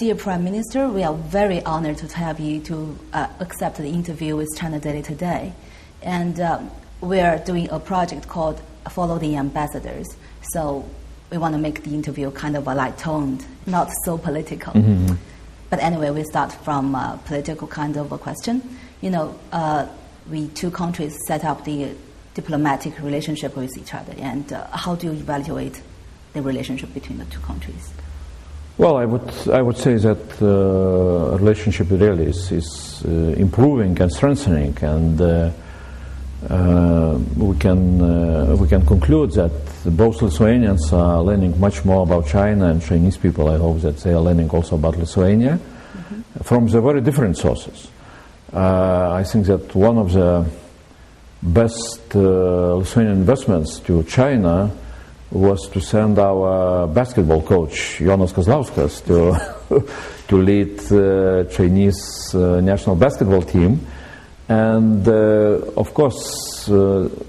Dear Prime Minister, we are very honored to have you to accept the interview with China Daily today. And we are doing a project called Follow the Ambassadors. So we want to make the interview kind of a light-toned, not so political. Mm-hmm. But anyway, we start from a political kind of a question. You know, we two countries set up the diplomatic relationship with each other. And how do you evaluate the relationship between the two countries? Well, I would say that relationship really is improving and strengthening, and we can conclude that both Lithuanians are learning much more about China, and Chinese people, I hope that they are learning also about Lithuania, mm-hmm. from the very different sources. I think that one of the best Lithuanian investments to China was to send our basketball coach, Jonas Kazlauskas, to lead Chinese national basketball team. And of course,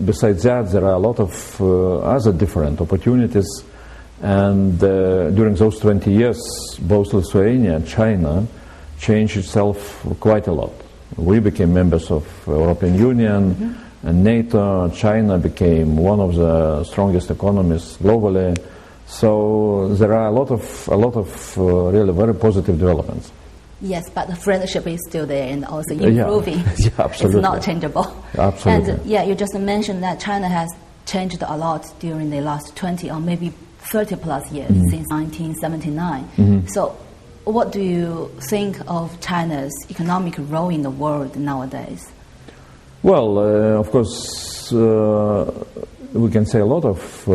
besides that, there are a lot of other different opportunities. And during those 20 years, both Lithuania and China changed itself quite a lot. We became members of European Union, mm-hmm. and NATO. China became one of the strongest economies globally. So there are a lot of really very positive developments. Yes, but the friendship is still there and also improving. Yeah, absolutely. It's not changeable. Absolutely. And you just mentioned that China has changed a lot during the last 20 or maybe 30 plus years, mm-hmm. since 1979. Mm-hmm. So what do you think of China's economic role in the world nowadays? Well, of course, we can say a lot of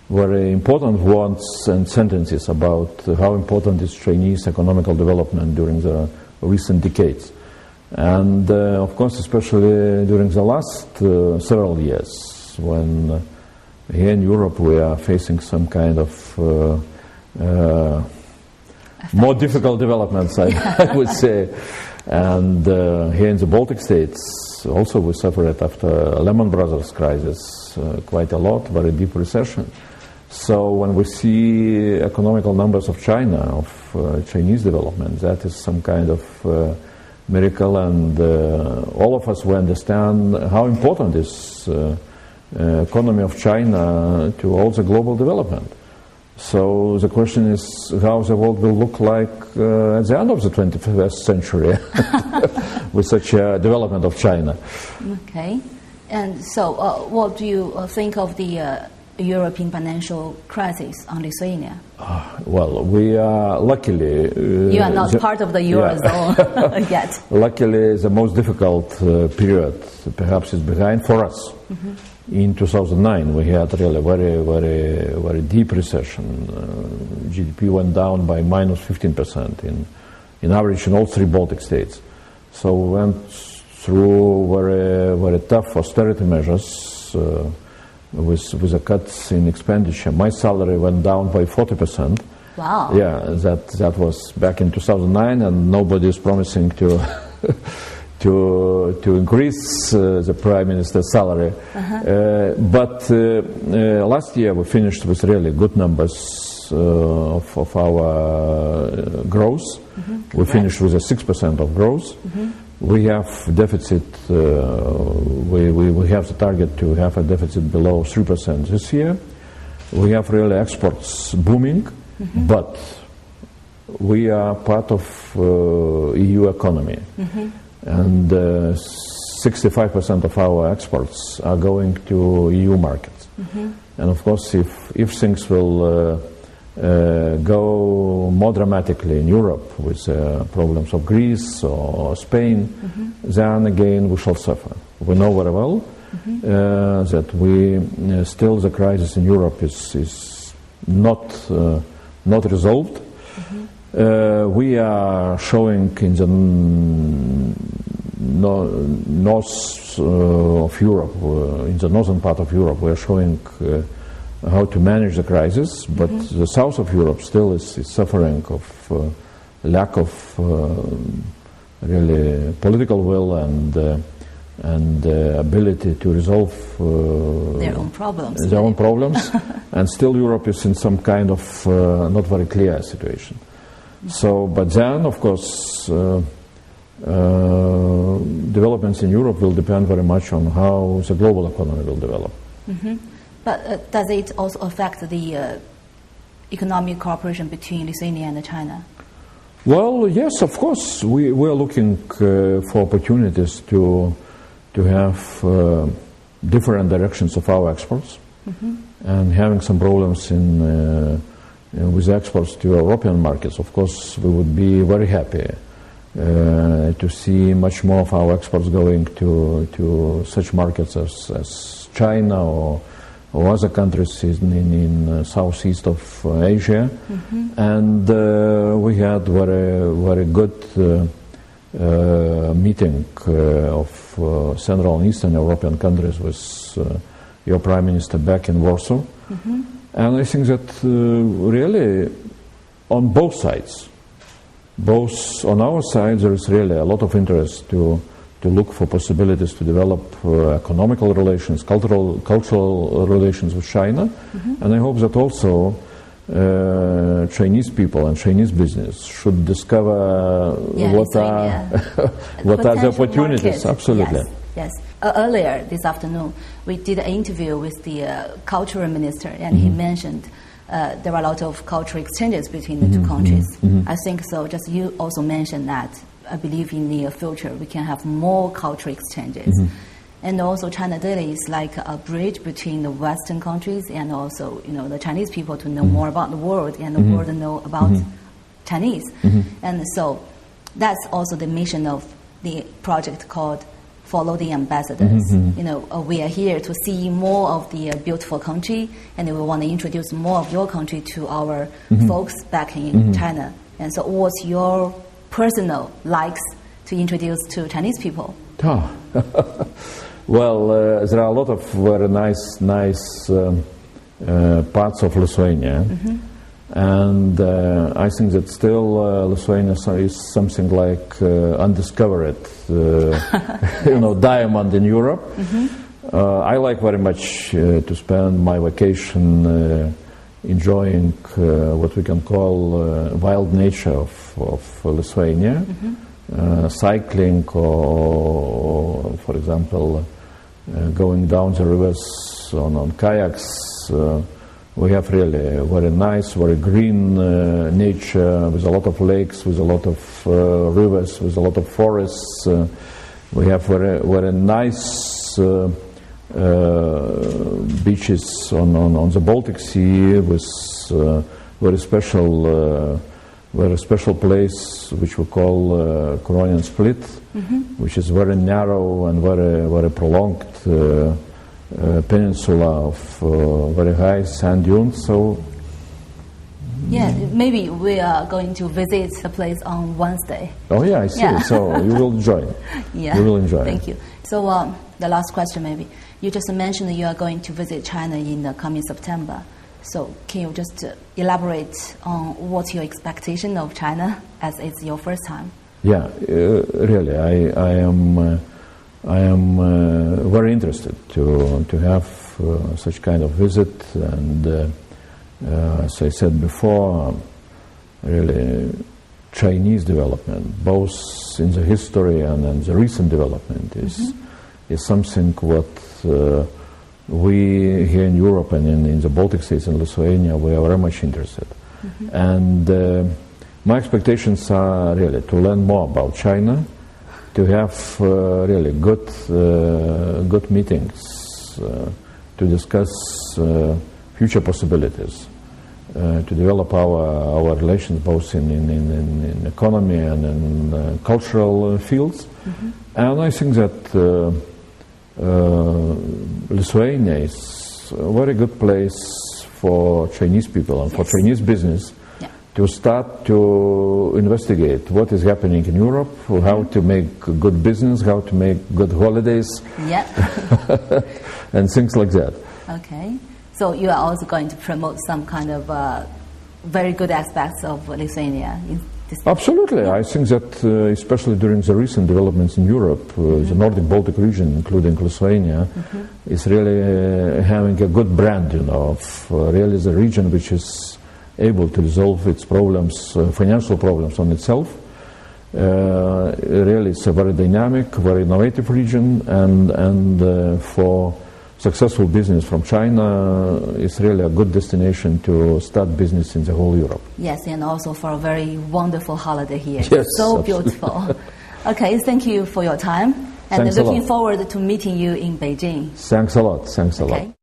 very important words and sentences about how important is Chinese economical development during the recent decades. And of course, especially during the last several years, when here in Europe we are facing some kind of more difficult developments, I would say. And here in the Baltic states, also we suffered after Lehman Brothers crisis quite a lot, very deep recession. So when we see economical numbers of China, of Chinese development, that is some kind of miracle, and all of us will understand how important is economy of China to all the global development. So the question is how the world will look like at the end of the 21st century with such a development of China. Okay. And so what do you think of the European financial crisis on Lithuania? Well, we are luckily... you are not part of the Eurozone yet. Luckily, the most difficult period perhaps is behind for us. Mm-hmm. In 2009, we had really very deep recession. GDP went down by minus 15% in average in all three Baltic states. So we went through very tough austerity measures with the cuts in expenditure. My salary went down by 40%. Wow. Yeah, that was back in 2009, and nobody is promising to increase the Prime Minister's salary. Uh-huh. But last year we finished with really good numbers of our growth. Mm-hmm. We finished with a 6% of growth. Mm-hmm. We have deficit, we have the target to have a deficit below 3% this year. We have really exports booming, mm-hmm. but we are part of EU economy. Mm-hmm. And 65% of our exports are going to EU markets. Mm-hmm. And of course, if things will go more dramatically in Europe with problems of Greece or Spain, mm-hmm. then again we shall suffer. We know very well mm-hmm. That still the crisis in Europe is not resolved. Mm-hmm. We are showing in the north of Europe, in the northern part of Europe, we are showing how to manage the crisis, but mm-hmm. the south of Europe still is suffering of lack of really political will and ability to resolve their own problems. And still Europe is in some kind of not very clear situation. So, but then, of course, developments in Europe will depend very much on how the global economy will develop. But does it also affect the economic cooperation between Lithuania and China? Well, yes, of course. We are looking for opportunities to have different directions of our exports, and having some problems with exports to European markets. Of course, we would be very happy to see much more of our exports going to such markets as China or other countries in southeast of Asia. And we had very good meeting of Central and Eastern European countries with your Prime Minister back in Warsaw. And I think that really on both sides, both on our side, there is really a lot of interest to look for possibilities to develop economical relations, cultural relations with China. And I hope that also Chinese people and Chinese business should discover what are the opportunities. Market. Absolutely. Yes. Earlier this afternoon, we did an interview with the cultural minister, and he mentioned there are a lot of cultural exchanges between the two countries. I think so. Just you also mentioned that. I believe in the future we can have more cultural exchanges. And also China Daily is like a bridge between the Western countries and also, the Chinese people to know more about the world and the world to know about Chinese. And so that's also the mission of the project called Follow the Ambassadors. We are here to see more of the beautiful country, and we want to introduce more of your country to our folks back in China. And so what's your personal likes to introduce to Chinese people? Well, there are a lot of very nice parts of Lithuania, and I think that still Lithuania is something like undiscovered, diamond in Europe. I like very much to spend my vacation enjoying what we can call wild nature of Lithuania, cycling or, for example, going down the rivers on kayaks. We have really very nice, very green nature with a lot of lakes, with a lot of rivers, with a lot of forests. We have very nice beaches on the Baltic Sea with very special place which we call Lithuanian Split, which is very narrow and very prolonged peninsula of very high sand dunes. So maybe we are going to visit the place on Wednesday. Oh yeah, I see. Yeah. So you will enjoy it. Yeah, you will enjoy. Thank you. So the last question, maybe you just mentioned that you are going to visit China in the coming September. So can you just elaborate on what's your expectation of China as it's your first time? Yeah, really, I am very interested to have such kind of visit, and as I said before, really Chinese development, both in the history and in the recent development, is something what we here in Europe and in the Baltic states and Lithuania, we are very much interested. And my expectations are really to learn more about China, to have really good meetings, to discuss future possibilities, to develop our relations both in economy and in cultural fields. And I think that Lithuania is a very good place for Chinese people and for Chinese business to start to investigate what is happening in Europe, how to make good business, how to make good holidays, and things like that. Okay. So you are also going to promote some kind of very good aspects of Lithuania? Absolutely. I think that especially during the recent developments in Europe, the Nordic Baltic region, including Lithuania, is really having a good brand, of really the region which is able to resolve its problems, financial problems on itself. Really, it's a very dynamic, very innovative region, and for successful business from China, it's really a good destination to start business in the whole Europe. Yes, and also for a very wonderful holiday here. Yes, so absolutely. beautiful. Okay, thank you for your time, and Thanks a looking lot. forward to meeting you in Beijing. Thanks a lot. Thanks a lot.